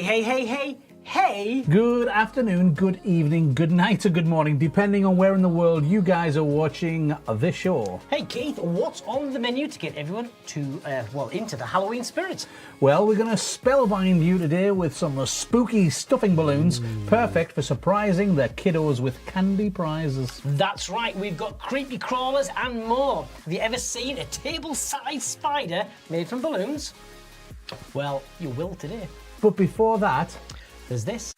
Hey! Good afternoon, good evening, good night, or good morning, depending on where in the world you guys are watching this show. Hey Keith, what's on the menu to get everyone to, into the Halloween spirit? Well, we're going to spellbind you today with some spooky stuffing balloons, perfect for surprising the kiddos with candy prizes. That's right, we've got creepy crawlers and more. Have you ever seen a table-sized spider made from balloons? Well, you will today. But before that, there's this.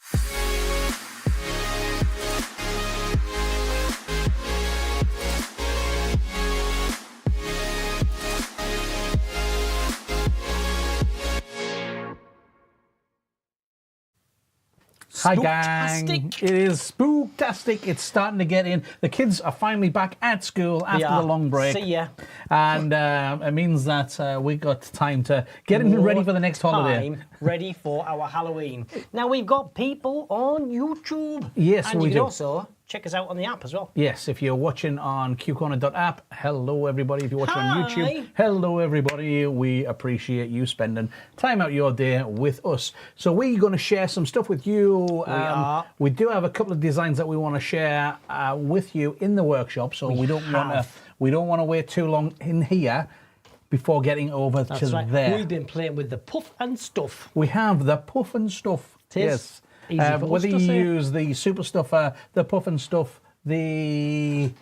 Hi gang, it is spooktastic. It's starting to get in. The kids are finally back at school after the long break. See ya. And it means that we got time to get ready for the next holiday. Ready for our Halloween. Now we've got people on YouTube. Yes, and we you do. can also check us out on the app as well. Yes, if you're watching on qcorner.app, hello everybody. If you're watching on YouTube, hello everybody. We appreciate you spending time out your day with us. So we're going to share some stuff with you. We do have a couple of designs that we want to share with you in the workshop. So we don't want to wait too long in here before getting over to there. We've been playing with the puff and stuff. We have the puff and stuff. Yes. Whether you use the super stuffer, the puff and stuff, well, you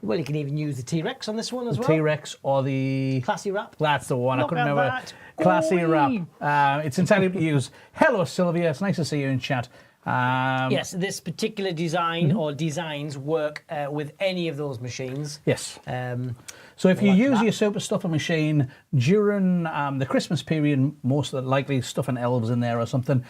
can even use the T-Rex on this one as well. T-Rex or the classy wrap. That's the one. I couldn't remember. Classy wrap. It's entirely up to use. Hello, Sylvia. It's nice to see you in chat. Yes, this particular design or designs work with any of those machines. Yes. So if you use your super stuffer machine during the Christmas period, most likely stuffing elves in there or something,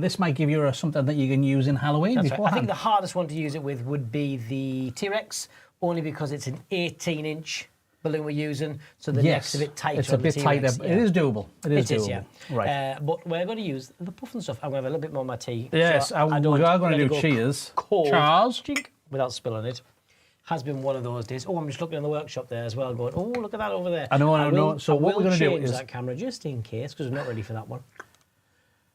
this might give you something that you can use in Halloween. That's right. I think the hardest one to use it with would be the T-Rex, only because it's an 18-inch balloon we're using, so the neck's a bit tighter. It's a bit tighter. Yeah. It is doable. It is, yeah. Right. But we're going to use the puff and stuff. I'm going to have a little bit more of my tea. Yes, so we are going to do cheers. Cheers. Without spilling it. Has been one of those days. Oh, I'm just looking in the workshop there as well, going, oh, look at that over there. I know. So what we're going to do is that camera just in case, because we're not ready for that one.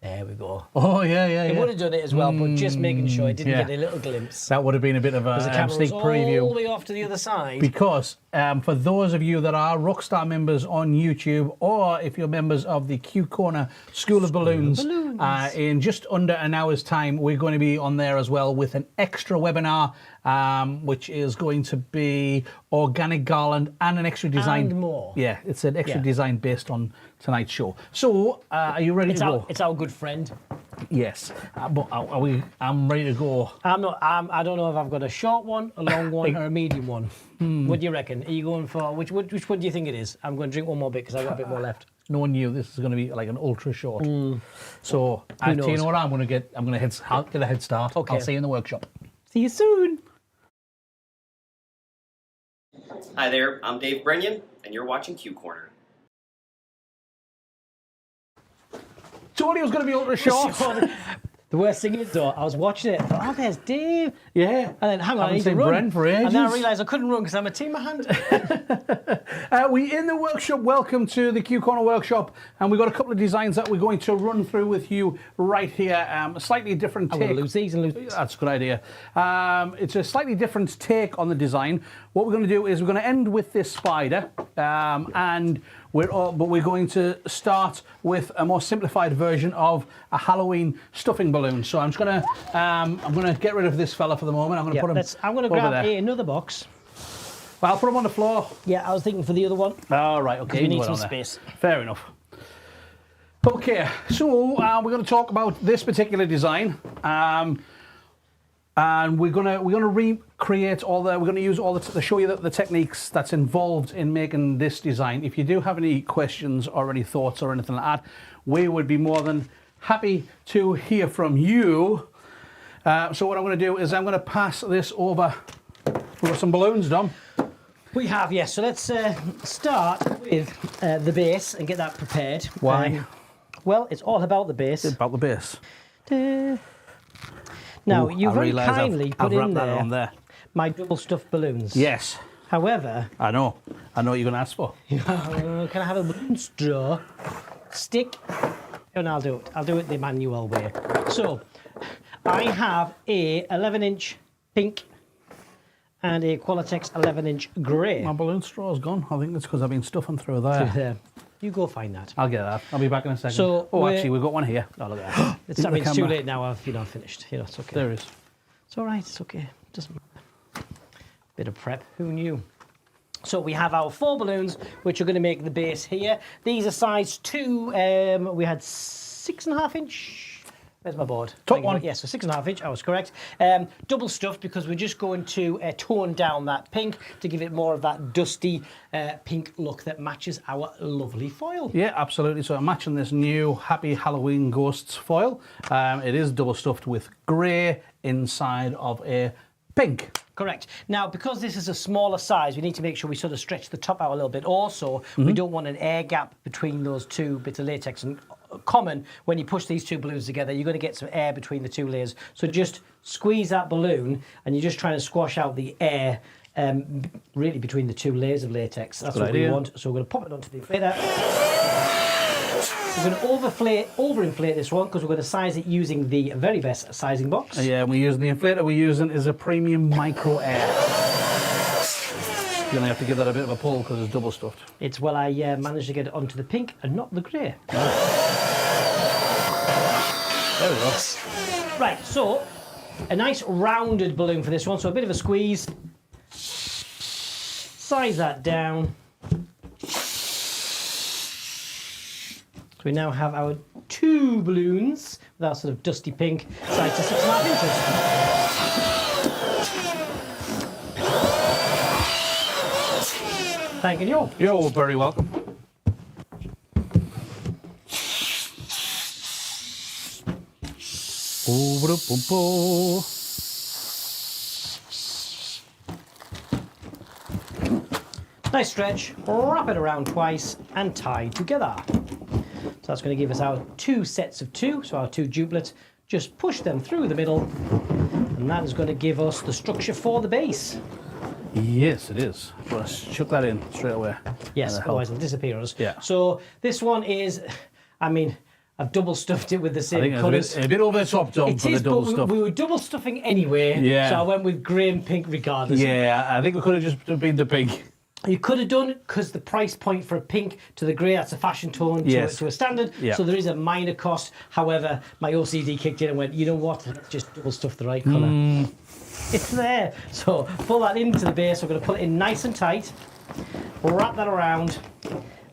There we go. Oh, yeah. It would have done it as well, but just making sure it didn't get a little glimpse. That would have been a bit of a sneak preview. All the way off to the other side. Because for those of you that are Rockstar members on YouTube, or if you're members of the Q Corner School of Balloons, in just under an hour's time, we're going to be on there as well with an extra webinar, which is going to be organic garland and an extra design. And more. Yeah, it's an extra design based on tonight's show. So, are you ready to go? It's our good friend. Yes, but I'm ready to go. I don't know if I've got a short one, a long one, or a medium one. What do you reckon? Are you going for which one do you think it is? I'm going to drink one more bit because I've got a bit more left. No one knew this is going to be like an ultra short. So, do you know what I'm going to get? I'm going to get a head start. Okay. I'll see you in the workshop. See you soon. Hi there, I'm Dave Brennan, and you're watching Q Corner. Told you it was going to be ultra short. The worst thing is, though, I was watching it. Oh, there's Dave. Yeah. And then, hang on, I need to run. For ages. And then I realised I couldn't run because I'm a team of hand. We in the workshop. Welcome to the Q Corner workshop. And we've got a couple of designs that we're going to run through with you right here. A slightly different take. I'm going to lose these and lose these. That's a good idea. It's a slightly different take on the design. What we're going to do is we're going to end with this spider. And we're going to start with a more simplified version of a Halloween stuffing balloon. So I'm just gonna get rid of this fella for the moment. I'm gonna put him. I'm gonna grab another box. Well, I'll put him on the floor. Yeah, I was thinking for the other one. All right, okay. We need some space. Fair enough. Okay, so we're going to talk about this particular design. And we're gonna recreate all the. We're gonna use all to show you the techniques that's involved in making this design. If you do have any questions or any thoughts or anything like that, we would be more than happy to hear from you. So what I'm going to do is I'm going to pass this over. We've got some balloons, Dom. We have, yes. So let's start with the base and get that prepared. Why? Well, it's all about the base. It's about the base. Now, you've very kindly put in on there my double stuffed balloons. Yes. However... I know what you're going to ask for. Can I have a balloon straw, stick, and I'll do it the manual way. So, I have a 11-inch pink and a Qualitex 11-inch grey. My balloon straw's gone. I think it's because I've been stuffing through there. You go find that. I'll get that. I'll be back in a second. So actually, we've got one here. Oh, look at that. It's too late now. I've finished. It's okay. There is. It's all right. It's okay. Doesn't matter. Bit of prep. Who knew? So we have our 4 balloons, which are going to make the base here. These are size 2. We had 6.5 inch. Where's my board? Top one. Yes, so 6.5 inch. I was correct. Double stuffed because we're just going to tone down that pink to give it more of that dusty pink look that matches our lovely foil. Yeah, absolutely. So I'm matching this new Happy Halloween Ghosts foil. It is double stuffed with grey inside of a pink. Correct. Now, because this is a smaller size, we need to make sure we sort of stretch the top out a little bit. Also, we don't want an air gap between those 2 bits of latex. And common, when you push these 2 balloons together, you're going to get some air between the 2 layers. So just squeeze that balloon, and you're just trying to squash out the air really between the 2 layers of latex. That's what we want. So we're going to pop it onto the inflator. We're going to overinflate this one because we're going to size it using the very best sizing box. Yeah, we're using the inflator we're using is a premium micro air. You're going to have to give that a bit of a pull because it's double stuffed. It's I managed to get it onto the pink and not the grey. There we go. Right, so a nice rounded balloon for this one. So a bit of a squeeze. Size that down. So we now have our 2 balloons with our sort of dusty pink, size to 6.5 inches. Thank you. You're very welcome. Nice stretch, wrap it around twice and tie together. So that's going to give us our 2 sets of 2, so our 2 duplets. Just push them through the middle, and that is going to give us the structure for the base. Yes, it is. Let's chuck that in straight away. Yes, otherwise it'll disappear us. Yeah. So this one is, I've double stuffed it with the same colours. A bit over the top, Tom, for the double stuff. We were double stuffing anyway, so I went with grey and pink regardless. Yeah, I think we could have just been the pink. You could have done it because the price point for a pink to the grey, that's a fashion tone to a standard. Yeah. So there is a minor cost. However, my OCD kicked in and went, you know what? Let's just double stuff the right colour. It's there. So pull that into the base. We're going to pull it in nice and tight. Wrap that around.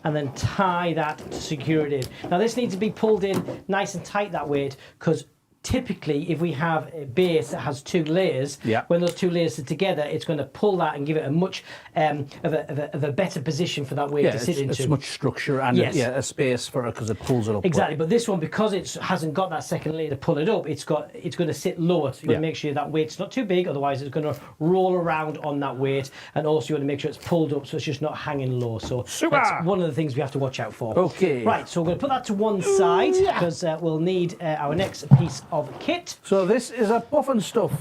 And then tie that to secure it in. Now this needs to be pulled in nice and tight, that weight, because typically if we have a base that has 2 layers, when those 2 layers are together, it's going to pull that and give it a much of a better position for that weight to sit into. It's much structure and a space for it because it pulls it up. Exactly, but this one, because it hasn't got that second layer to pull it up, it's going to sit lower. So you want to make sure that weight's not too big, otherwise it's going to roll around on that weight. And also you want to make sure it's pulled up so it's just not hanging low. So that's one of the things we have to watch out for. Okay. Right, so we're going to put that to one side because we'll need our next piece of kit. So this is a puff and stuff.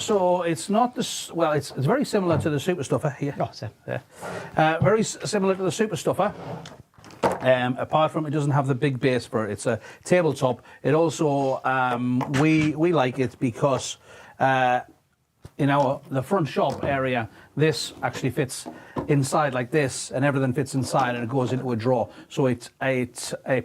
So it's not this. Well, it's very similar to the super stuffer here. Oh, so. Yeah. Very similar to the super stuffer. Apart from it doesn't have the big base for it. It's a tabletop. It also we like it because in the front shop area, this actually fits inside like this, and everything fits inside, and it goes into a drawer. So it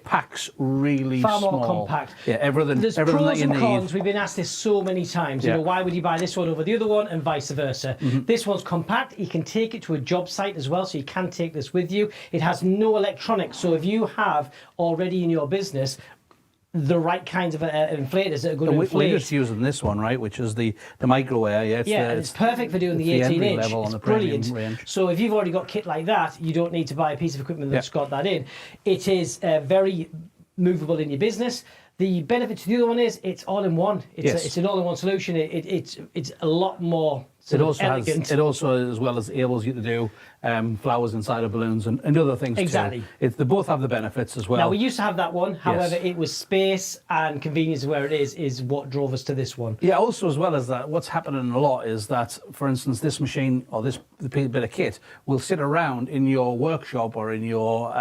packs really far small. more compact. Yeah, everything. There's everything pros that you and need. cons. We've been asked this so many times. You know, why would you buy this one over the other one, and vice versa? This one's compact. You can take it to a job site as well, so you can take this with you. It has no electronics, so if you have already in your business the right kinds of inflators that are going to inflate. We're just using this one, right, which is the micro air. Yeah, it's perfect for doing the 18-inch. It's brilliant. Range. So if you've already got kit like that, you don't need to buy a piece of equipment that's got that in. It is very movable in your business. The benefit to the other one is it's all in one. It's an all-in-one solution. It's a lot more elegant. It also, as well as enables you to do flowers inside of balloons and other things exactly. too. They both have the benefits as well. Now we used to have that one. However, it was space and convenience of where it is what drove us to this one. Yeah. Also, as well as that, what's happening a lot is that, for instance, this machine or this bit of kit will sit around in your workshop or in your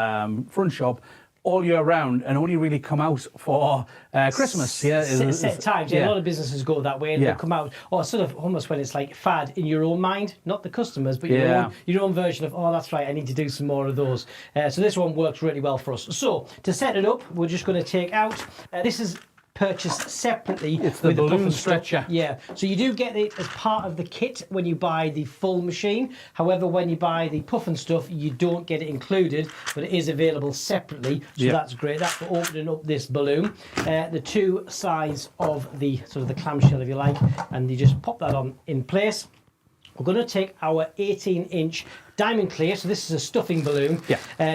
front shop all year round and only really come out for Christmas. Set times. Yeah, a lot of businesses go that way and they come out, or sort of almost when it's like fad in your own mind, not the customers, but your own version of, oh, that's right, I need to do some more of those. So this one works really well for us. So to set it up, we're just going to take out, this is purchased separately. It's the balloon stretcher. Yeah, so you do get it as part of the kit when you buy the full machine. However, when you buy the puff and stuff, you don't get it included, but it is available separately. So that's great. That's for opening up this balloon. The two sides of the sort of the clamshell, if you like, and you just pop that on in place. We're going to take our 18-inch diamond clear, so this is a stuffing balloon,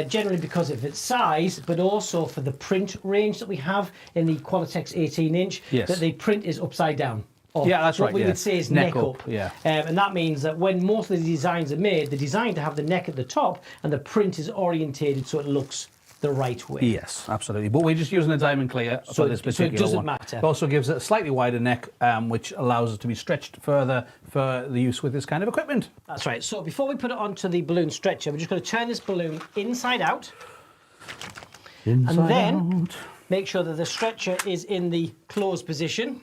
generally because of its size, but also for the print range that we have in the Qualitex 18-inch, that the print is upside down. That's right. What we would say is neck up. And that means that when most of the designs are made, they're designed to have the neck at the top, and the print is orientated so it looks the right way. Yes, absolutely. But we're just using a diamond clear for this particular one. So it doesn't matter. It also gives it a slightly wider neck, which allows it to be stretched further for the use with this kind of equipment. That's right. So before we put it onto the balloon stretcher, we're just going to turn this balloon inside out. And then make sure that the stretcher is in the closed position.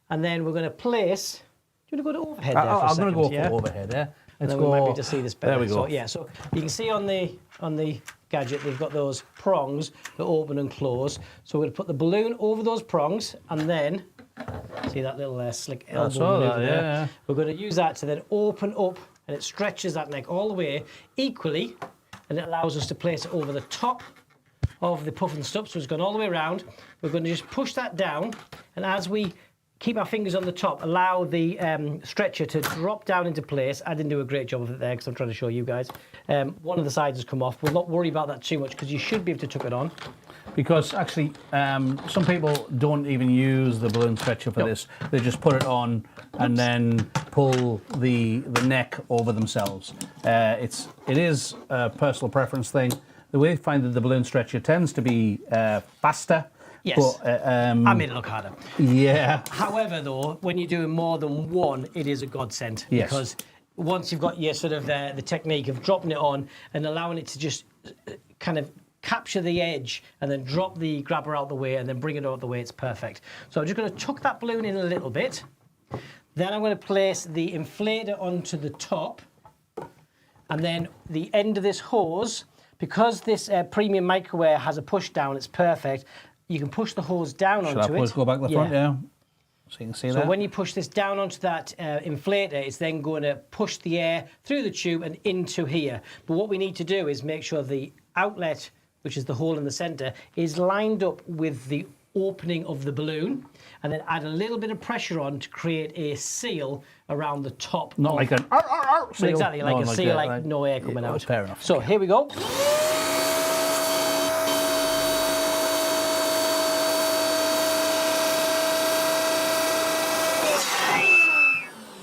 And then we're going to place... Do you want to go to overhead there for a second? I'm going to go for overhead there. Let's go. We might be able to see this better. There we go. So you can see on the gadget, they've got those prongs that open and close. So we're going to put the balloon over those prongs, and then see that little slick elbow maneuver there. We're going to use that to then open up, and it stretches that neck all the way equally, and it allows us to place it over the top of the puff and stuff. So it's gone all the way around. We're going to just push that down, and as we keep our fingers on the top, allow the stretcher to drop down into place. I didn't do a great job of it there because I'm trying to show you guys. One of the sides has come off. We'll not worry about that too much because you should be able to tuck it on. Because actually, some people don't even use the balloon stretcher for this. They just put it on and then pull the neck over themselves. It is a personal preference thing. The way I find that the balloon stretcher tends to be faster. Yes, but, I made it look harder. Yeah. However, though, when you're doing more than one, it is a godsend. Yes. Because once you've got your sort of the technique of dropping it on and allowing it to just kind of capture the edge and then drop the grabber out the way and then bring it out the way, it's perfect. So I'm just going to tuck that balloon in a little bit. Then I'm going to place the inflator onto the top, and then the end of this hose, because this premium microware has a push down, it's perfect. You can push the hose down onto it. Go back to the front, So you can see that. So when you push this down onto that inflator, it's then going to push the air through the tube and into here. But what we need to do is make sure the outlet, which is the hole in the centre, is lined up with the opening of the balloon, and then add a little bit of pressure on to create a seal around the top. Not like an seal. Exactly, like a seal, like no air coming out. Fair enough. So here we go.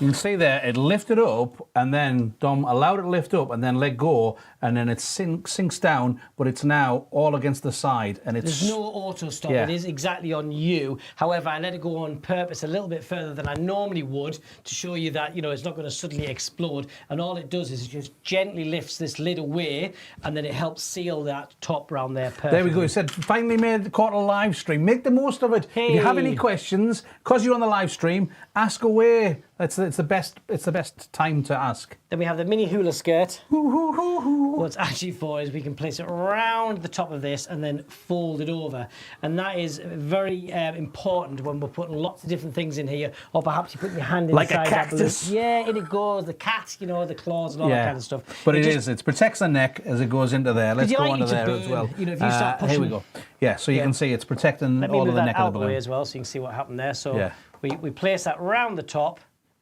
You can see there, it lifted up, and then Dom allowed it to lift up and then let go, and then it sinks down, but it's now all against the side. And there's no auto stop, it is exactly on you. However, I let it go on purpose a little bit further than I normally would to show you that, you know, it's not going to suddenly explode. And all it does is it just gently lifts this lid away, and then it helps seal that top round there perfectly. There we go. He said, finally made the quarter live stream. Make the most of it. Hey. If you have any questions, because you're on the live stream, ask away. It's the best time to ask. Then we have the mini hula skirt. What it's actually for is we can place it around the top of this and then fold it over. And that is very important when we're putting lots of different things in here, or perhaps you put your hand inside like a cactus. Yeah, in it goes. The cat, you know, the claws and all that kind of stuff. But it protects the neck as it goes into there. Let's go under there as well. You know, if you start pushing. Here we go. Yeah, so you can see it's protecting all of the neck of the balloon as well, so you can see what happened there. So we place that round the top.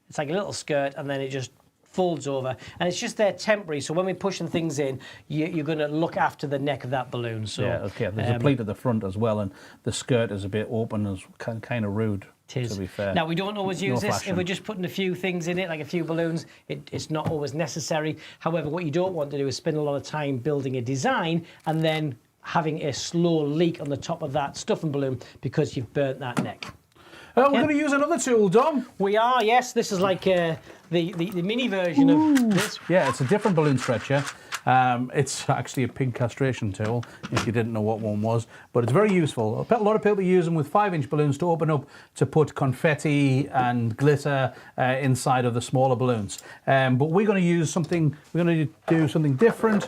It's like a little skirt, and then it just folds over, and it's just there temporary. So when we're pushing things in, you're going to look after the neck of that balloon. So there's a pleat at the front as well, and the skirt is a bit open, as kind of rude. To be fair. Now we don't always use this. If we're just putting a few things in it, like a few balloons, it's not always necessary. However, what you don't want to do is spend a lot of time building a design and then having a slow leak on the top of that stuffing balloon because you've burnt that neck. We're going to use another tool, Dom. We are, yes. This is like the mini version of this. Yeah, it's a different balloon stretcher. It's actually a pig castration tool, if you didn't know what one was, but it's very useful. A lot of people use them with 5-inch balloons to open up to put confetti and glitter inside of the smaller balloons. But we're going to use something, we're going to do something different.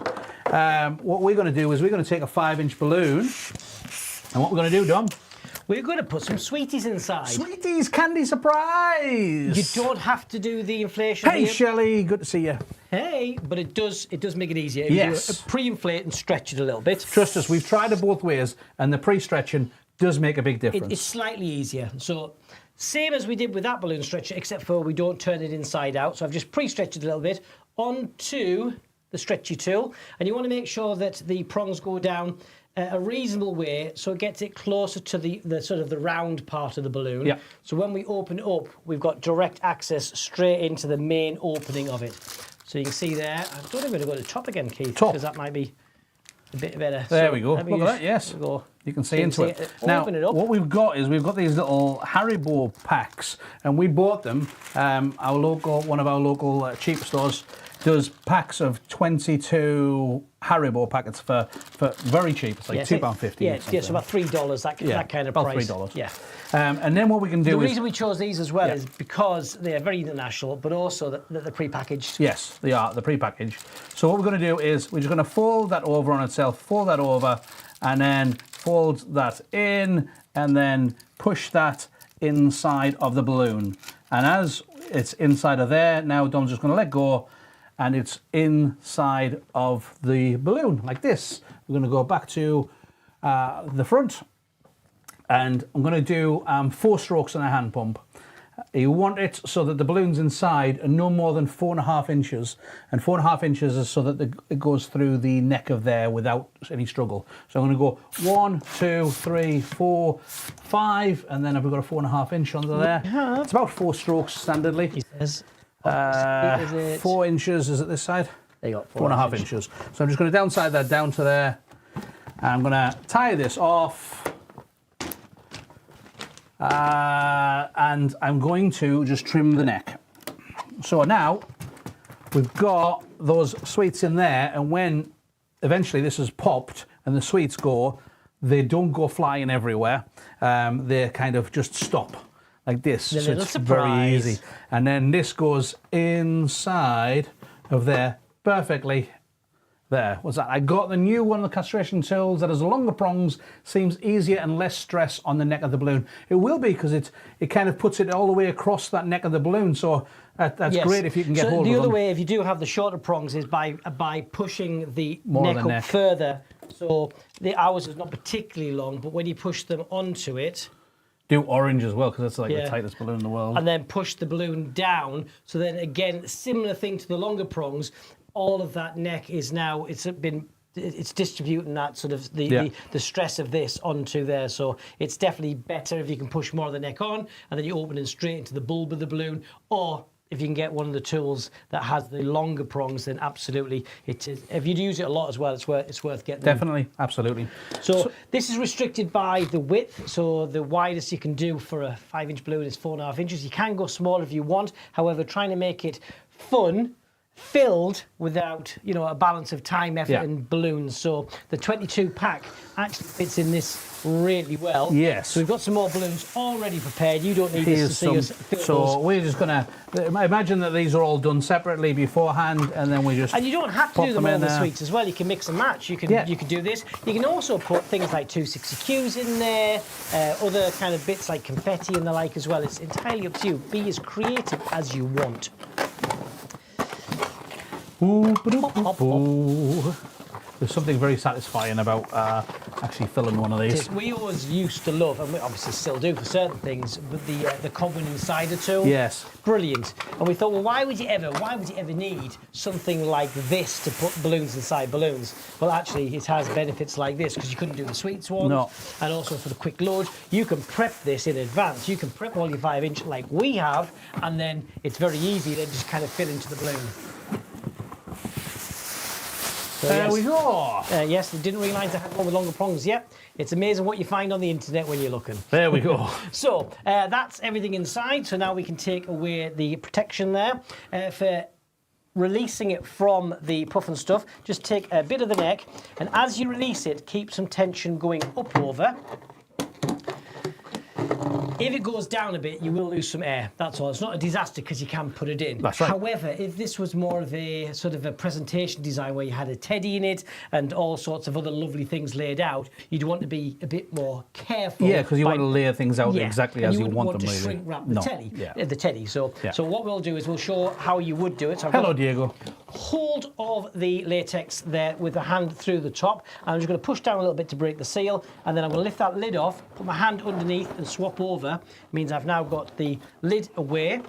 What we're going to do is we're going to take a 5-inch balloon, and what we're going to do, Dom? We're going to put some sweeties inside. Sweeties, candy surprise! You don't have to do the inflation. Hey, Shelley, good to see you. Hey, but it does make it easier. Yes. You pre-inflate and stretch it a little bit. Trust us, we've tried it both ways, and the pre-stretching does make a big difference. It's slightly easier. So, same as we did with that balloon stretcher, except for we don't turn it inside out. So I've just pre-stretched it a little bit onto the stretchy tool, and you want to make sure that the prongs go down a reasonable way, so it gets it closer to the sort of the round part of the balloon. Yeah. So when we open it up, we've got direct access straight into the main opening of it. So you can see there. I don't think we're going to go to the top again, Keith, Top. because that might be a bit better. There So we go. let me Look at just- that. Yes. there we go. You can see You can into see it. it. Now, Open it up. what we've got is we've got these little Haribo packs, and we bought them. One of our local cheap stores does packs of 22 Haribo packets for very cheap. It's like £2.50. Yeah, so about $3. That kind of about price. $3. Yeah. And then what we can do The is reason we chose these as well is because they are very international, but also that they're pre-packaged. yes, they are the pre-packaged. So what we're going to do is we're just going to fold that over on itself, fold that over, and then fold that in, and then push that inside of the balloon. And as it's inside of there, now Dom's just going to let go, and it's inside of the balloon like this. We're going to go back to the front, and I'm going to do 4 strokes on a hand pump. You want it so that the balloon's inside are no more than 4.5 inches, and 4.5 inches is so that it goes through the neck of there without any struggle. So I'm going to go 1, 2, 3, 4, 5, and then I've got a 4.5 inch under there. It's about 4 strokes standardly. He says. 4 inches is it this side? There you go. 4.5 inches. So I'm just going to downside that down to there, and I'm going to tie this off. And I'm going to just trim the neck. So now we've got those sweets in there, and when eventually this is popped and the sweets go, they don't go flying everywhere. They kind of just stop like this. So it's very easy. And then this goes inside of there perfectly. There, what's that? I got the new one of the castration tools that has longer prongs, seems easier and less stress on the neck of the balloon. It will be because it kind of puts it all the way across that neck of the balloon, so that's great if you can get hold of them. The other way, if you do have the shorter prongs, is by pushing the neck up further. So ours is not particularly long, but when you push them onto it, do orange as well, because that's like the tightest balloon in the world. And then push the balloon down. So then again, similar thing to the longer prongs. All of that neck is now it's distributing that sort of the stress of this onto there. So it's definitely better if you can push more of the neck on, and then you open it straight into the bulb of the balloon, or if you can get one of the tools that has the longer prongs, then absolutely it is. If you use it a lot as well, it's worth getting. Definitely, absolutely. So this is restricted by the width. So the widest you can do for a 5-inch balloon is 4.5 inches. You can go smaller if you want. However, trying to make it fun, filled without, a balance of time, effort, and balloons. So the 22 pack actually fits in this really well. Yes. So we've got some more balloons already prepared. You don't need this to see us fill So we're just going to imagine that these are all done separately beforehand, and then we just And you don't have to do them all the sweets as well. You can mix and match. You can do this. You can also put things like 260Qs in there, other kind of bits like confetti and the like as well. It's entirely up to you. Be as creative as you want. There's something very satisfying about actually filling one of these. We always used to love, and we obviously still do for certain things, but the common insider tool. Yes. Brilliant. And we thought, well, why would you ever need something like this to put balloons inside balloons? Well, actually, it has benefits like this, because you couldn't do the sweets one. No. And also for the quick load, you can prep this in advance. You can prep all your 5-inch like we have, and then it's very easy to just kind of fit into the balloon. So, there we go. Yes, they didn't realise I had one with longer prongs yet. It's amazing what you find on the internet when you're looking. There we go. So that's everything inside. So now we can take away the protection there. For releasing it from the puff and stuff, just take a bit of the neck, and as you release it, keep some tension going up over. If it goes down a bit, you will lose some air. That's all. It's not a disaster because you can put it in. That's right. However, if this was more of a sort of a presentation design where you had a teddy in it and all sorts of other lovely things laid out, you'd want to be a bit more careful. Yeah, because you want to layer things out exactly as you want them. To really. shrink wrap the teddy. So what we'll do is we'll show how you would do it. So hello, Diego. Hold of the latex there with the hand through the top. I'm just going to push down a little bit to break the seal, and then I'm going to lift that lid off, put my hand underneath and swap over. Means I've now got the lid away,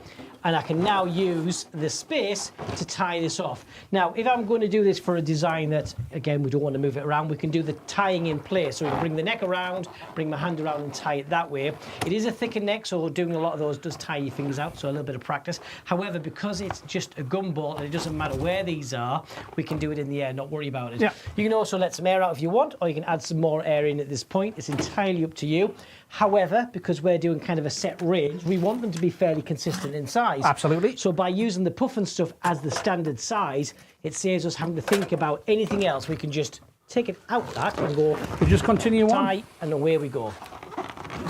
and I can now use the space to tie this off. Now, if I'm going to do this for a design that, again, we don't want to move it around, we can do the tying in place. So we can bring the neck around, bring my hand around and tie it that way. It is a thicker neck, so doing a lot of those does tire your fingers out, so a little bit of practice. However, because it's just a gumball and it doesn't matter where these are, we can do it in the air, not worry about it. Yeah. You can also let some air out if you want, or you can add some more air in at this point. It's entirely up to you. However, because we're doing kind of a set range, we want them to be fairly consistent in size. Absolutely. So by using the puff and stuff as the standard size, it saves us having to think about anything else. We can just take it out that and go. We just continue tie, and away we go.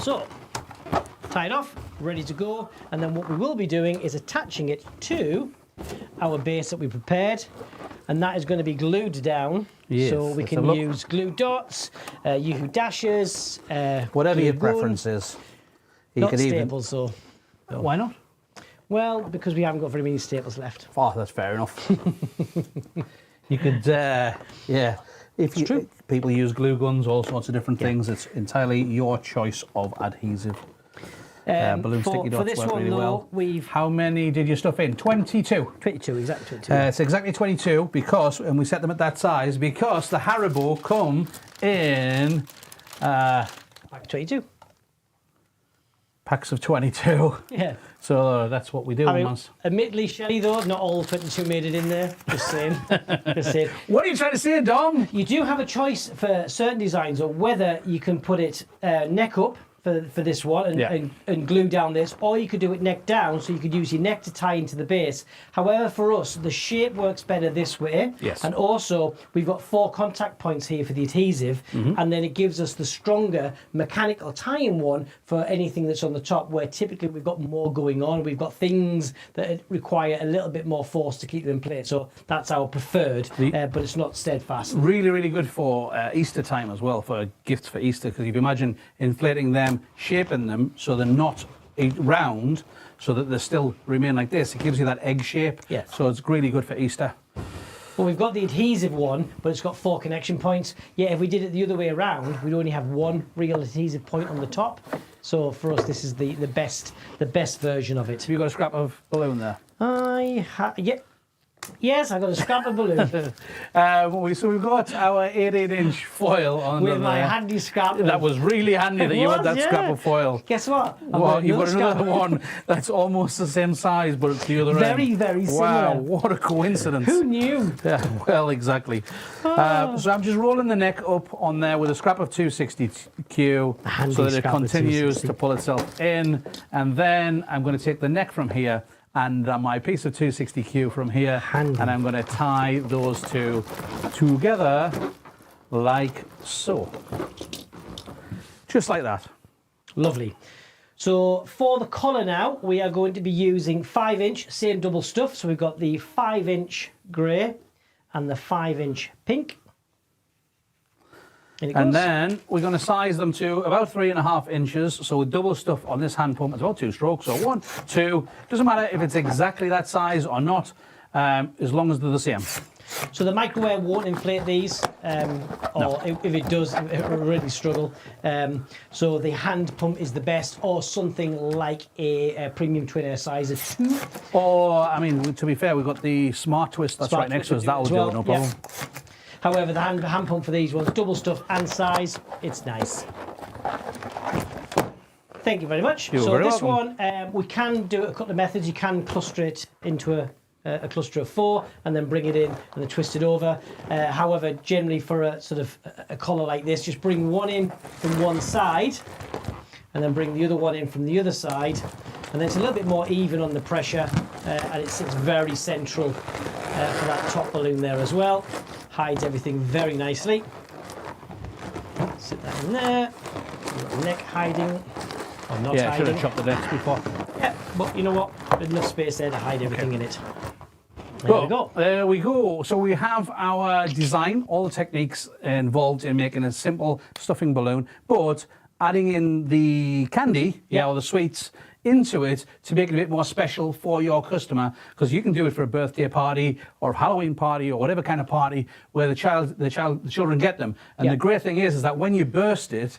So, tie it off, ready to go. And then what we will be doing is attaching it to our base that we prepared. And that is going to be glued down. Yes, so we can use glue dots, Yoo-hoo dashes, whatever your preference is. Not staples, though. No. Why not? Well, because we haven't got very many staples left. Oh, that's fair enough. You could, yeah. People use glue guns, all sorts of different things. It's entirely your choice of adhesive. Balloon sticky dots work really well. How many did you stuff in? 22. 22, exactly 22. It's exactly 22 because, and we set them at that size, because the Haribo come in... Pack of 22. Packs of 22. Yeah. So that's what we do. I mean, admittedly, Shelley, though, not all 22 made it in there. Just saying. Just saying. What are you trying to say, Dom? You do have a choice for certain designs of whether you can put it neck up for this one and glue down this, or you could do it neck down, so you could use your neck to tie into the base. However, for us, the shape works better this way. Yes. And also, we've got 4 contact points here for the adhesive, and then it gives us the stronger mechanical tie-in one for anything that's on the top, where typically we've got more going on. We've got things that require a little bit more force to keep them in place. So that's our preferred, but it's not steadfast. Really, really good for Easter time as well, for gifts for Easter, because you can imagine inflating them, shaping them so they're not round, so that they still remain like this. It gives you that egg shape. Yes. So it's really good for Easter. Well, we've got the adhesive one, but it's got 4 connection points. Yeah, if we did it the other way around, we'd only have 1 real adhesive point on the top. So for us, this is the best version of it. Have you got a scrap of balloon there? Yeah. Yes, I've got a scrap of balloon. So we've got our 18-inch foil on with my handy scrap. That was really handy that you had that scrap of foil. Guess what? Well, you've got another one that's almost the same size, but it's the other end. Very, very similar. Wow, what a coincidence. Who knew? Yeah, well, exactly. So I'm just rolling the neck up on there with a scrap of 260Q so that it continues to pull itself in. And then I'm going to take the neck from here and my piece of 260Q from here, and I'm going to tie those two together like so. Just like that. Lovely. So for the collar now, we are going to be using 5-inch, same double stuff. So we've got the 5-inch grey and the 5-inch pink. And then we're going to size them to about 3.5 inches. So with double stuff on this hand pump, it's about 2 strokes. So 1, 2, doesn't matter if it's exactly that size or not, as long as they're the same. So the microwave won't inflate these, or if it does, it will really struggle. So the hand pump is the best, or something like a premium twin air size of 2. Or, I mean, to be fair, we've got the smart twist that's right next to us. That'll do it, no problem. Yeah. However, the hand pump for these ones, double stuff and size, it's nice. Thank you very much. You're so very this welcome. one, we can do a couple of methods. You can cluster it into a a cluster of 4, and then bring it in and then twist it over. However, generally for a sort of a collar like this, just bring one in from one side, and then bring the other one in from the other side, and then it's a little bit more even on the pressure, and it sits very central for that top balloon there as well. Hides everything very nicely. Sit that in there. Neck hiding, or not Yeah, I should hiding. have chopped the necks before. Yeah, but you know what? There's enough space there to hide everything in it. There we go. There we go. So we have our design, all the techniques involved in making a simple stuffing balloon, but adding in the candy, or the sweets into it to make it a bit more special for your customer, because you can do it for a birthday party or Halloween party or whatever kind of party where the children get them. And the great thing is that when you burst it,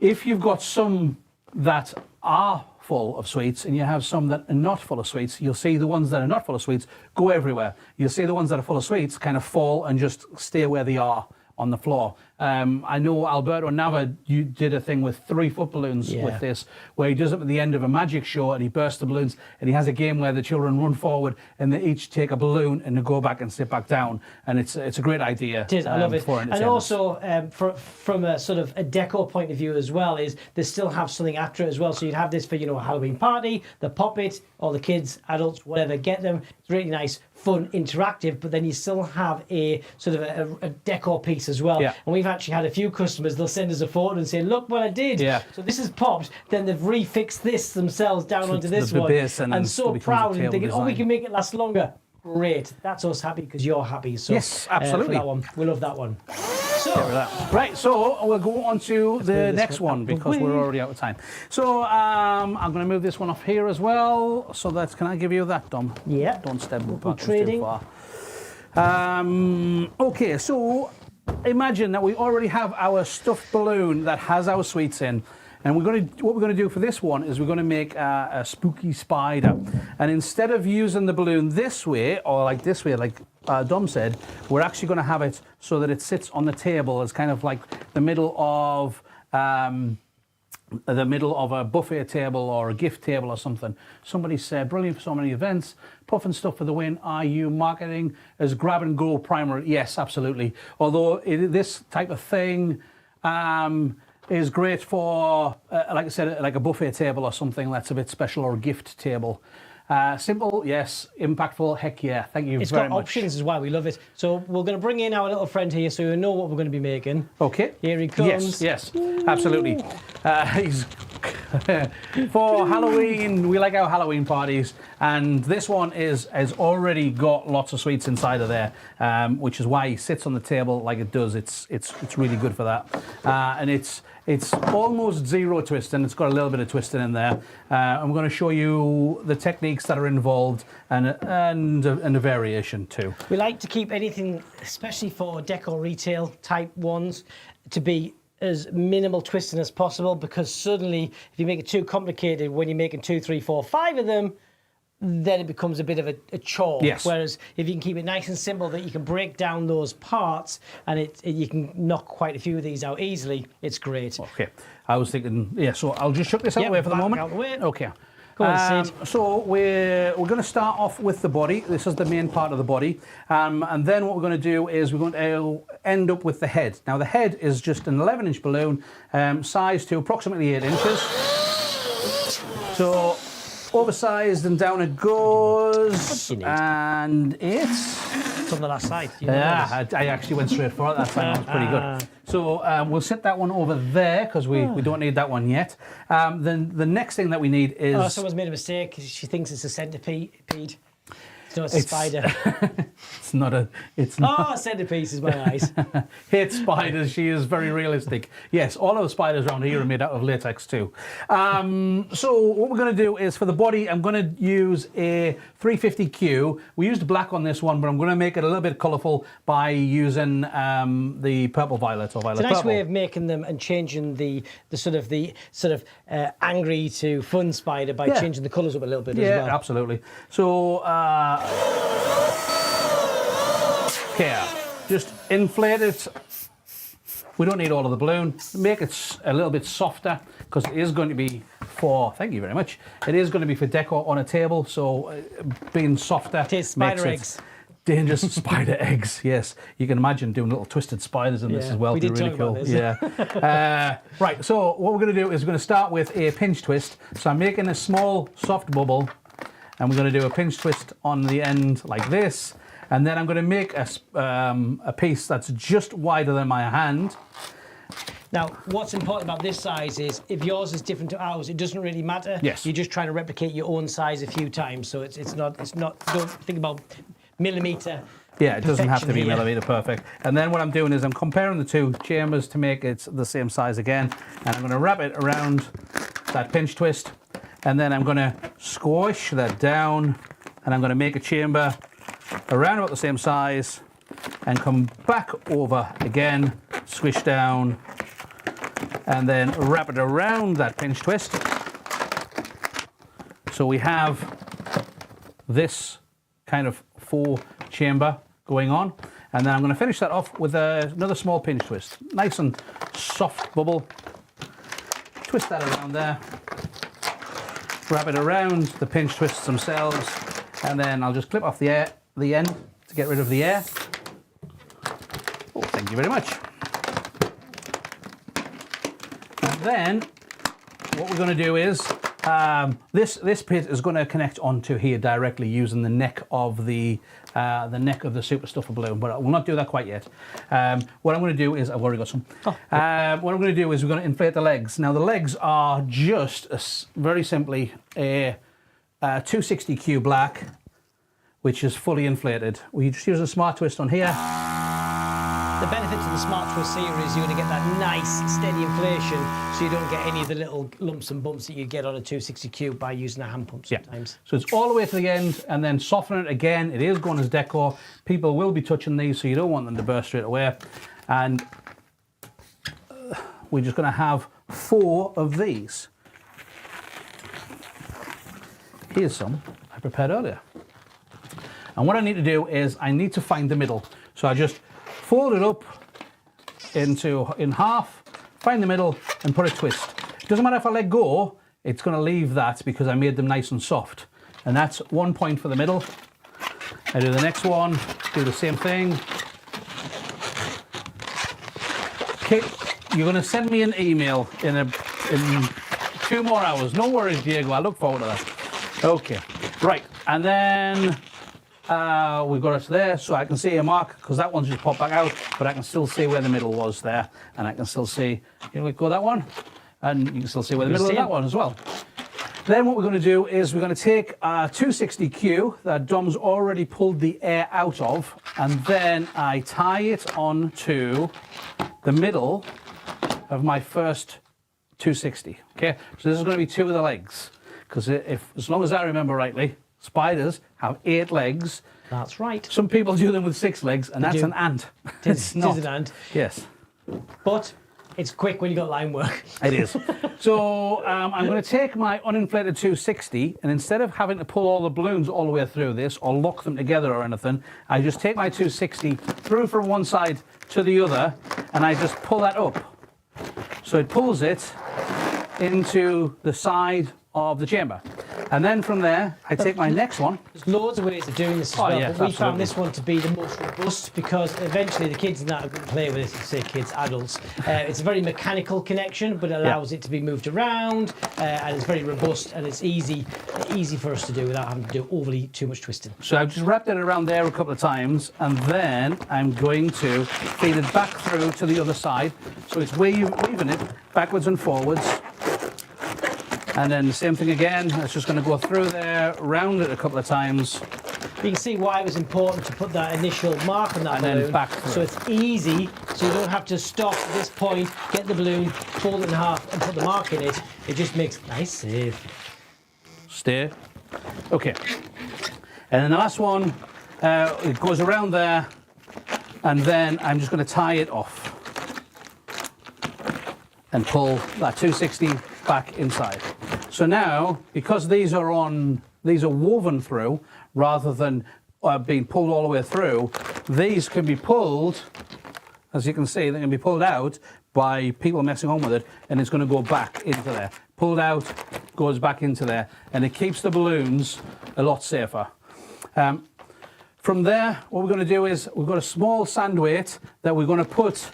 if you've got some that are full of sweets and you have some that are not full of sweets, you'll see the ones that are not full of sweets go everywhere. You'll see the ones that are full of sweets kind of fall and just stay where they are on the floor. I know Alberto Nava, you did a thing with 3-foot balloons with this, where he does it at the end of a magic show and he bursts the balloons, and he has a game where the children run forward and they each take a balloon and they go back and sit back down, and it's a great idea. It is, I love it. And also from a sort of a deco point of view as well, is they still have something after it as well. So you'd have this for, a Halloween party, the pop it, all the kids, adults, whatever, get them. It's really nice, fun, interactive, but then you still have a sort of a decor piece as well. Yeah. And we've actually had a few customers, they'll send us a photo and say, look what I did. Yeah. So this is popped, then they've refixed this themselves down onto this the one. base, and so proud and thinking, design. we can make it last longer. Great. That's us happy because you're happy. So yes, absolutely. For that one. We love that one. So, right, so we'll go on to the next one because we're already out of time. So I'm going to move this one off here as well. So that's, can I give you that, Dom? Yeah. Don't step backwards trading. too far. Okay, so imagine that we already have our stuffed balloon that has our sweets in. And what we're going to do for this one is we're going to make a spooky spider. And instead of using the balloon this way, or like this way, like Dom said, we're actually going to have it so that it sits on the table as kind of like the middle of a buffet table or a gift table or something. Somebody said, brilliant for so many events, puff and stuff for the win. Are you marketing as grab and go primary? Yes, absolutely. Although this type of thing is great for, like I said, like a buffet table or something that's a bit special, or a gift table. Simple, yes. Impactful, heck yeah. Thank you very much. It's got options is why we love it. So we're going to bring in our little friend here so you know what we're going to be making. Okay. Here he comes. Yes, absolutely. He's for Halloween, we like our Halloween parties, and this one has already got lots of sweets inside of there, which is why he sits on the table like it does. It's really good for that, and it's almost zero twist, and it's got a little bit of twisting in there. I'm going to show you the techniques that are involved and a variation too. We like to keep anything, especially for decor retail type ones, to be as minimal twisting as possible, because suddenly if you make it too complicated when you're making 2, 3, 4, 5 of them, then it becomes a bit of a chore. Yes. Whereas if you can keep it nice and simple, that you can break down those parts and you can knock quite a few of these out easily, it's great. Okay, I was thinking, yeah, so I'll just chuck this out of the way for the moment. Out the way. Okay. Go on, Sid. So we're going to start off with the body. This is the main part of the body. And then what we're going to do is we're going to end up with the head. Now the head is just an 11-inch balloon, size to approximately 8 inches. So oversized and down it goes. And it's on the last side. Yeah, I actually went straight for it that time. That was pretty good. So we'll set that one over there because we don't need that one yet. Then the next thing that we need is... Oh, someone's made a mistake. She thinks it's a centipede. No, it's a spider. It's not a... It's not. Oh, centipede is my eyes. Hate spiders. She is very realistic. Yes, all of the spiders around here are made out of latex too. So what we're going to do is for the body, I'm going to use a 350Q. We used black on this one, but I'm going to make it a little bit colourful by using the purple violet or violet It's a nice purple. way of making them and changing the sort of angry to fun spider by changing the colours up a little bit as well. Yeah, absolutely. So here, just inflate it. We don't need all of the balloon. Make it a little bit softer because it is going to be for, thank you very much, it is going to be for decor on a table, so being softer. It is spider eggs. Dangerous spider eggs, yes. You can imagine doing little twisted spiders in this as well. We did really talk cool. about this. Yeah. Right, so what we're going to do is we're going to start with a pinch twist. So I'm making a small soft bubble, and we're going to do a pinch twist on the end like this. And then I'm going to make a piece that's just wider than my hand. Now, what's important about this size is if yours is different to ours, it doesn't really matter. Yes. You're just trying to replicate your own size a few times, so it's not. Don't think about millimeter. Yeah, it doesn't have to be here. millimeter perfect. And then what I'm doing is I'm comparing the two chambers to make it the same size again, and I'm going to wrap it around that pinch twist, and then I'm going to squish that down, and I'm going to make a chamber around about the same size, and come back over again, squish down, and then wrap it around that pinch twist. So we have this kind of 4-chamber going on, and then I'm going to finish that off with another small pinch twist. Nice and soft bubble. Twist that around there. Wrap it around the pinch twists themselves, and then I'll just clip off the end to get rid of the air. Oh, thank you very much. And then what we're going to do is this bit is going to connect onto here directly using the neck of the super stuffer balloon, but we'll not do that quite yet. What I'm going to do is I've already got some. What I'm going to do is we're going to inflate the legs. Now the legs are just very simply a 260Q black, which is fully inflated. We just use a smart twist on here. The benefit of the Smart Twist here is you're going to get that nice steady inflation, so you don't get any of the little lumps and bumps that you get on a 260Q by using a hand pump sometimes. Yeah. So it's all the way to the end, and then soften it again. It is going as decor. People will be touching these, so you don't want them to burst straight away. And we're just going to have 4 of these. Here's some I prepared earlier. And what I need to do is I need to find the middle. So I just fold it up in half, find the middle, and put a twist. It doesn't matter if I let go, it's going to leave that because I made them nice and soft. And that's 1 point for the middle. I do the next one, do the same thing. Okay, you're going to send me an email in 2 more hours. No worries, Diego, I look forward to that. Okay, right, and then we've got it there, so I can see a mark because that one's just popped back out, but I can still see where the middle was there, and I can still see, go that one, and you can still see where the middle of that one as well. Then what we're going to do is we're going to take a 260Q that Dom's already pulled the air out of, and then I tie it onto the middle of my first 260. Okay, so this is going to be 2 of the legs, because as long as I remember rightly, spiders have 8 legs. That's right. Some people do them with 6 legs, and that's an ant. It is an ant. Yes. But it's quick when you got line work. It is. So I'm going to take my uninflated 260, and instead of having to pull all the balloons all the way through this or lock them together or anything, I just take my 260 through from one side to the other, and I just pull that up. So it pulls it into the side of the chamber. And then from there, I take my next one. There's loads of ways of doing this as well, yes, but we found this one to be the most robust because eventually the kids and that are going to play with it, say kids, adults. It's a very mechanical connection, but allows it to be moved around, and it's very robust, and it's easy for us to do without having to do overly too much twisting. So I've just wrapped it around there a couple of times, and then I'm going to feed it back through to the other side. So it's weaving it backwards and forwards. And then the same thing again, it's just going to go through there, round it a couple of times. You can see why it was important to put that initial mark on that and balloon. then back through. So it's easy, so you don't have to stop at this point, get the balloon, fold it in half and put the mark in it. It just makes nice save. Stay. Okay. And then the last one, it goes around there, and then I'm just going to tie it off and pull that 260 back inside. So now, because these are woven through rather than being pulled all the way through, these can be pulled, as you can see, they can be pulled out by people messing on with it, and it's going to go back into there. Pulled out, goes back into there, and it keeps the balloons a lot safer. From there, what we're going to do is we've got a small sand weight that we're going to put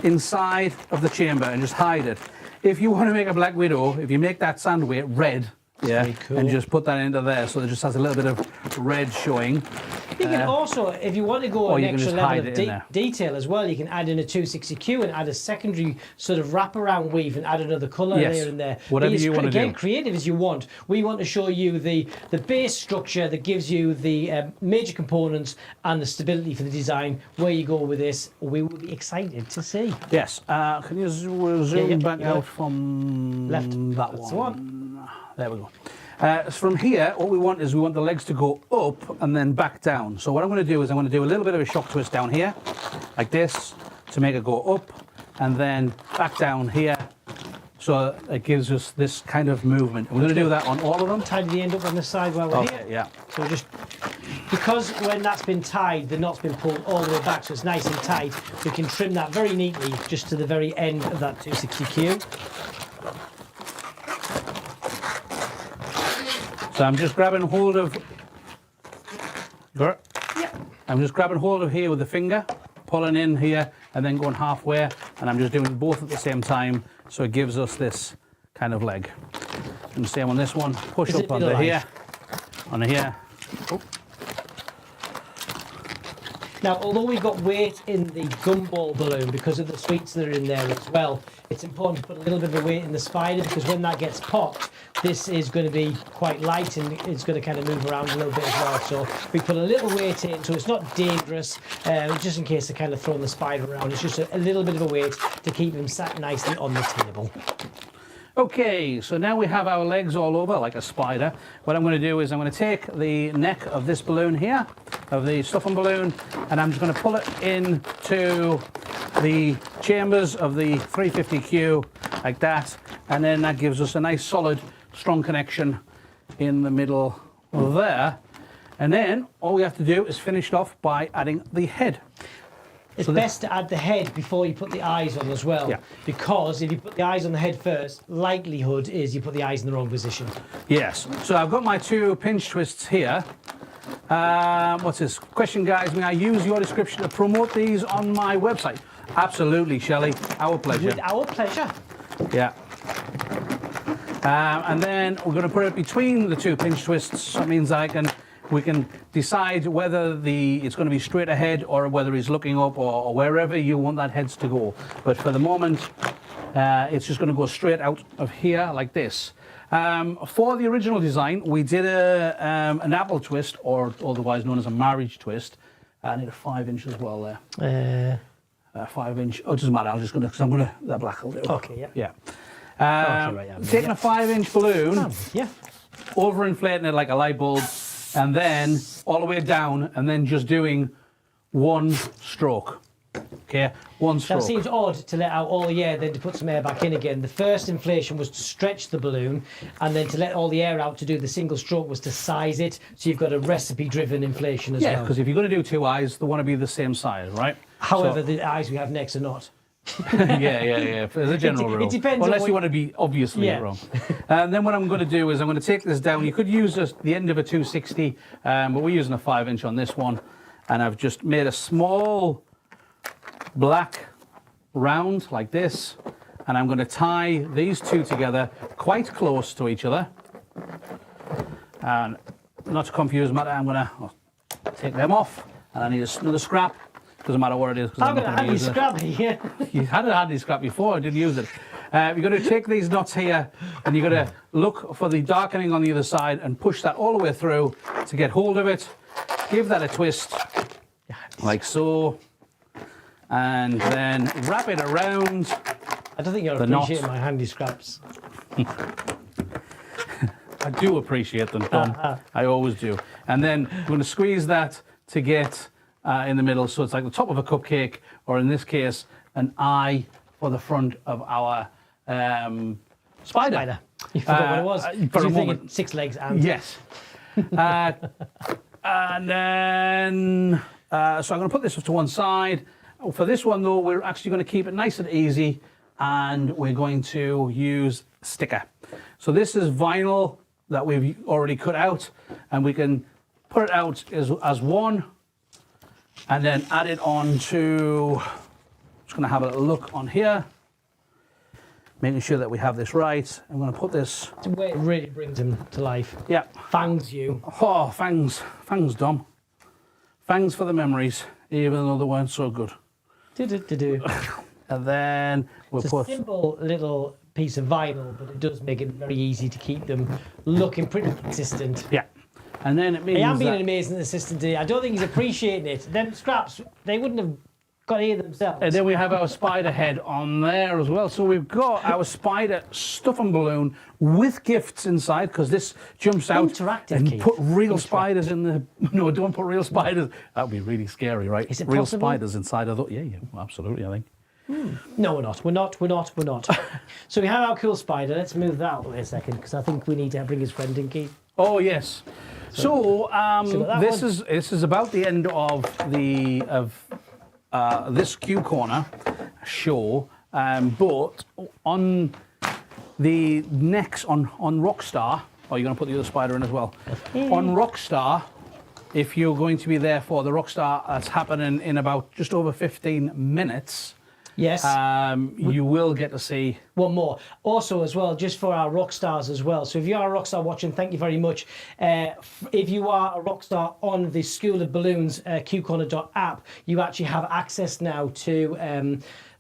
inside of the chamber and just hide it. If you want to make a Black Widow, if you make that sand weight red, yeah, cool. And just put that into there so it just has a little bit of red showing. You can also, if you want to go an extra level of detail as well, you can add in a 260Q and add a secondary sort of wraparound weave and add another colour there and there. Whatever you want to do. Again, creative as you want. We want to show you the base structure that gives you the major components and the stability for the design. Where you go with this, we will be excited to see. Yes. Can you zoom back out from left? That That's one. There we go. From here, what we want the legs to go up and then back down. So what I'm going to do is I'm going to do a little bit of a shock twist down here, like this, to make it go up, and then back down here. So it gives us this kind of movement. And we're going to do that on all of them. Tidy the end up on the side while we're here. Yeah. So just, because when that's been tied, the knot's been pulled all the way back, so it's nice and tight, we can trim that very neatly just to the very end of that 260Q. So I'm just grabbing hold of. I'm just grabbing hold of here with the finger, pulling in here, and then going halfway, and I'm just doing both at the same time, so it gives us this kind of leg. And same on this one. Push up onto here, onto here. Oh. Now, although we've got weight in the gumball balloon because of the sweets that are in there as well, it's important to put a little bit of weight in the spider, because when that gets popped, this is going to be quite light and it's going to kind of move around a little bit as well. So we put a little weight in, so it's not dangerous, just in case they're kind of throwing the spider around. It's just a little bit of a weight to keep him sat nicely on the table. Okay, so now we have our legs all over like a spider. What I'm going to do is I'm going to take the neck of this balloon here, of the stuffing balloon, and I'm just going to pull it into the chambers of the 350Q like that, and then that gives us a nice solid strong connection in the middle there. And then all we have to do is finish it off by adding the head. It's best to add the head before you put the eyes on as well, because if you put the eyes on the head first, likelihood is you put the eyes in the wrong position. Yes, so I've got my 2 pinch twists here. What's this? Question, guys, may I use your description to promote these on my website? Absolutely, Shelley, our pleasure. With our pleasure. Yeah. And then we're going to put it between the 2 pinch twists. That means we can decide whether it's going to be straight ahead or whether he's looking up or wherever you want that heads to go. But for the moment, it's just going to go straight out of here like this. For the original design, we did an apple twist, or otherwise known as a marriage twist. I need a 5-inch as well there. 5-inch. Oh, it doesn't matter. I'm just going to, because I'm going to, that black will do. Okay, yeah. Taking a 5-inch balloon, overinflating it like a light bulb, and then all the way down, and then just doing 1 stroke. Okay, 1 stroke. That seems odd to let out all the air, then to put some air back in again. The first inflation was to stretch the balloon, and then to let all the air out to do the single stroke was to size it. So you've got a recipe-driven inflation as well. Yeah, because if you're going to do 2 eyes, they want to be the same size, right? However, the eyes we have next are not. yeah. As a general rule. It depends. Unless you want to be obviously wrong. And then what I'm going to do is I'm going to take this down. You could use the end of a 260, but we're using a 5-inch on this one. And I've just made a small black round like this. And I'm going to tie these 2 together quite close to each other. And not to confuse matter, I'm going to take them off. And I need another scrap. Doesn't matter what it is. I'm going to have this scrap here. You had a handy scrap before, I didn't use it. You're going to take these knots here and you're going to look for the darkening on the other side and push that all the way through to get hold of it. Give that a twist, like so, and then wrap it around. I don't think you're appreciating my handy scraps. I do appreciate them, Tom. I always do. And then we're going to squeeze that to get in the middle, so it's like the top of a cupcake, or in this case, an eye for the front of our spider. You forgot what it was. For a moment. 6 legs and... Yes. And then, so I'm going to put this to one side. For this one, though, we're actually going to keep it nice and easy, and we're going to use sticker. So this is vinyl that we've already cut out, and we can put it out as one, and then add it on to, just going to have a little look on here, making sure that we have this right. I'm going to put this. It's a way it really brings him to life. Yeah. Fangs you. Oh, fangs, Dom. Fangs for the memories, even though they weren't so good. Do. And then we'll It's a simple little piece of vinyl, but it does make it very easy to keep them looking pretty consistent. Yeah. And then it means I am being an amazing assistant today. I don't think he's appreciating it. Them scraps, they wouldn't have got here themselves. And then we have our spider head on there as well. So we've got our spider stuff and balloon with gifts inside, because this jumps out. Interactive, and Keith. put real spiders in the. No, don't put real spiders. That would be really scary, right? Is it real possible? spiders inside of the. Yeah, absolutely, I think. No, we're not. We're not. So we have our cool spider. Let's move that out of the way a second, because I think we need to bring his friend in, Keith. Oh this one. is about the end of this Q Corner show, but on the next on Rockstar, oh, you're going to put the other spider in as well. On Rockstar, if you're going to be there for the Rockstar, that's happening in about just over 15 minutes. Yes. You will get to see one more. Also, as well, just for our rock stars as well. So if you are a rock star watching, thank you very much. If you are a rock star on the School of Balloons QCorner.app, you actually have access now to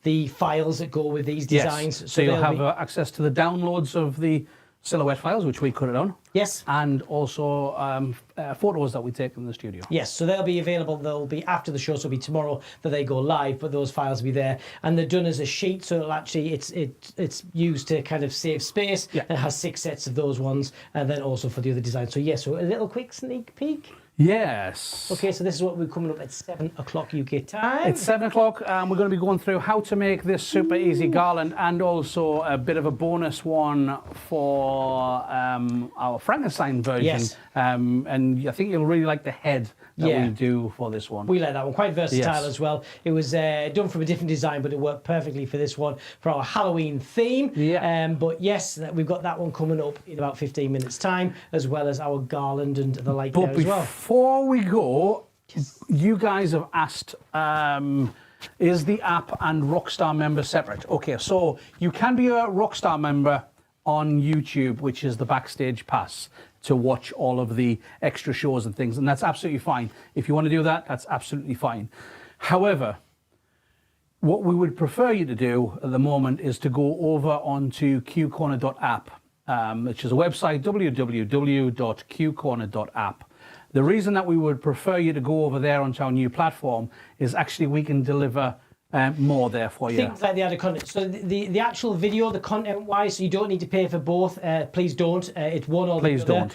the files that go with these designs. Yes. So you'll have access to the downloads of the silhouette files, which we cut it on. Yes. And also photos that we take in the studio. Yes, so they'll be available. They'll be after the show, so it'll be tomorrow that they go live, but those files will be there. And they're done as a sheet, so it'll actually, it's used to kind of save space. Yeah. It has 6 sets of those ones, and then also for the other designs. So yes, so a little quick sneak peek. Yes. Okay, so this is what we're coming up at 7 o'clock UK time. It's 7 o'clock, and we're going to be going through how to make this super easy garland, and also a bit of a bonus one for our Frankenstein version. Yes. And I think you'll really like the head that we do for this one. We like that one. Quite versatile Yes. as well. It was done from a different design, but it worked perfectly for this one, for our Halloween theme. Yeah. But yes, we've got that one coming up in about 15 minutes' time, as well as our garland and the like there as well. Before we go, you guys have asked, is the app and Rockstar member separate? Okay, so you can be a Rockstar member on YouTube, which is the Backstage Pass, to watch all of the extra shows and things, and that's absolutely fine. If you want to do that, that's absolutely fine. However, what we would prefer you to do at the moment is to go over onto qcorner.app, which is a website, www.qcorner.app. The reason that we would prefer you to go over there onto our new platform is actually we can deliver more there for you. Things like the added content. So the actual video, the content-wise, so you don't need to pay for both. Please don't. It's one or the other.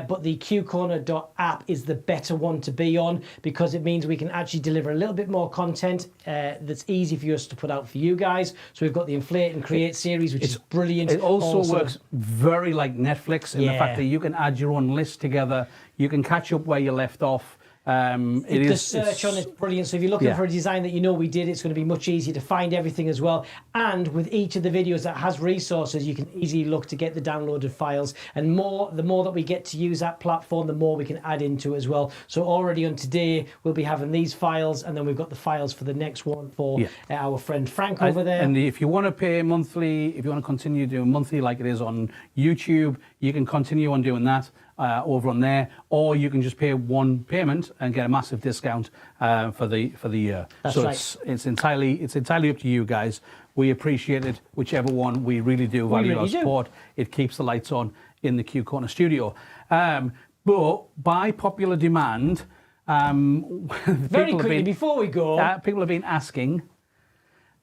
But the QCorner.app is the better one to be on, because it means we can actually deliver a little bit more content that's easy for us to put out for you guys. So we've got the Inflate and Create series, which is brilliant. It also works very like Netflix in the fact that you can add your own list together. You can catch up where you left off. The search on it's brilliant. So if you're looking for a design that you know we did, it's going to be much easier to find everything as well. And with each of the videos that has resources, you can easily look to get the downloaded files. And the more that we get to use that platform, the more we can add into it as well. So already on today, we'll be having these files, and then we've got the files for the next one for our friend Frank over there. And if you want to pay monthly, if you want to continue doing monthly like it is on YouTube, you can continue on doing that. Over on there, or you can just pay one payment and get a massive discount for the year. That's so right. it's entirely up to you guys. We appreciate it, whichever one. We really do value our support. It keeps the lights on in the Q Corner studio. But by popular demand, very quickly before we go, people have been asking.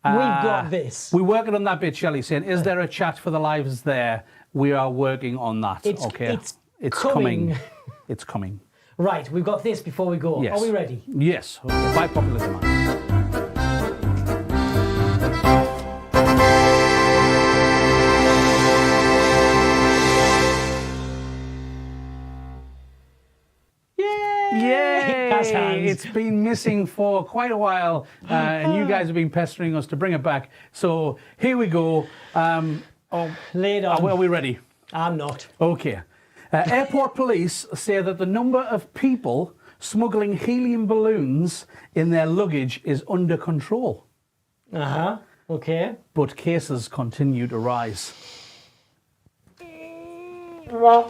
We've got this. We're working on that bit, Shelley, saying, is there a chat for the lives there? We are working on that. It's coming. It's coming. Right, we've got this before we go. Yes. Are we ready? Yes. Okay. By popular demand. Yay! That's hands. It's been missing for quite a while, and you guys have been pestering us to bring it back. So here we go. Lay it on. Are we ready? I'm not. Okay. Airport police say that the number of people smuggling helium balloons in their luggage is under control. Uh-huh. Okay. But cases continue to rise. No,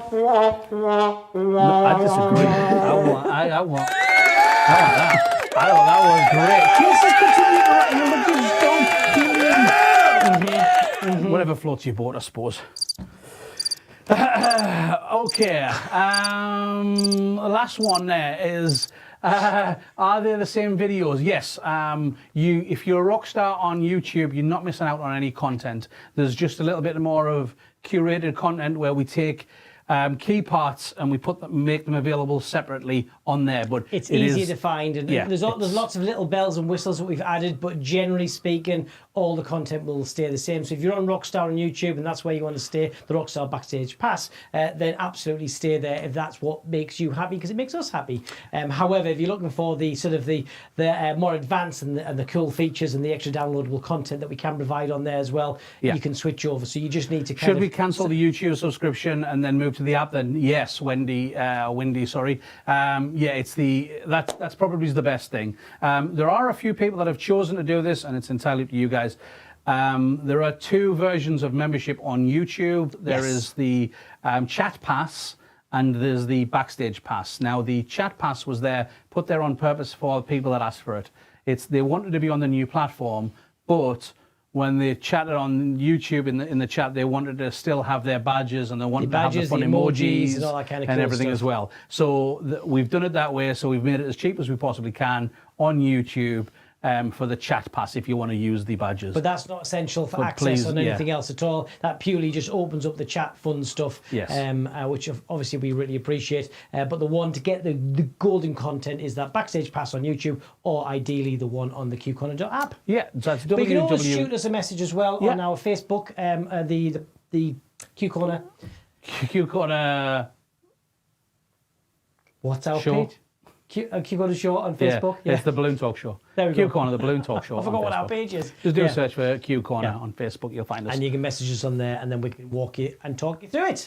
I disagree. I want that. I thought that was great. Cases continue to rise. Your luggage don't helium. Whatever floats your boat, I suppose. Okay. Last one there is, are they the same videos? Yes. If you're a rock star on YouTube, you're not missing out on any content. There's just a little bit more of curated content where we take key parts and we make them available separately on there. But it's easier to find, and there's lots of little bells and whistles that we've added. But generally speaking, all the content will stay the same. So if you're on Rockstar on YouTube and that's where you want to stay, the Rockstar Backstage Pass, then absolutely stay there if that's what makes you happy, because it makes us happy. However, if you're looking for the sort of the more advanced and the cool features and the extra downloadable content that we can provide on there as well, you can switch over. So you just need to Should we cancel the YouTube subscription and then move to the app? Then yes, Wendy, sorry. That's probably the best thing. There are a few people that have chosen to do this, and it's entirely up to you guys. There are two versions of membership on YouTube. There is the Chat Pass and there's the Backstage Pass. Now, the Chat Pass was put there on purpose for people that asked for it. They wanted to be on the new platform, but when they chatted on YouTube in the chat, they wanted to still have their badges, and they wanted to have the fun emojis and all that kind of and cool everything stuff as well. So we've done it that way. So we've made it as cheap as we possibly can on YouTube for the Chat Pass if you want to use the badges. But that's not essential for access on anything else at all. That purely just opens up the chat fun stuff, which obviously we really appreciate. But the one to get the golden content is that Backstage Pass on YouTube, or ideally the one on the Q Corner app. Yeah, that's But you can always shoot us a message as well on our Facebook, the Q Corner. Q Corner. What's our page? Q Corner Show on Facebook. It's the Balloon Talk Show. There we Q go. Corner, the Balloon Talk Show. I forgot what our page is. Just do a search for Q Corner on Facebook. You'll find us. And you can message us on there, and then we can walk you and talk you through it.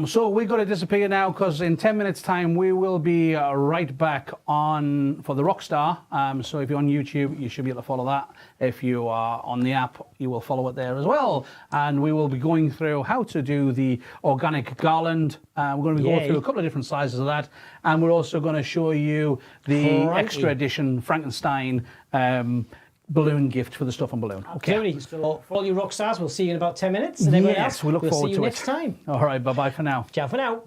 So we've got to disappear now, because in 10 minutes' time we will be right back on for the Rockstar. So if you're on YouTube, you should be able to follow that. If you are on the app, you will follow it there as well. And we will be going through how to do the organic garland. We're going to be going through a couple of different sizes of that. And we're also going to show you the extra edition Frankenstein balloon gift for the stuff on balloon. Okay. So for all you rock stars, we'll see you in about 10 minutes. And everyone else, we look forward see you to next it. time. All right, bye-bye for now. Ciao for now.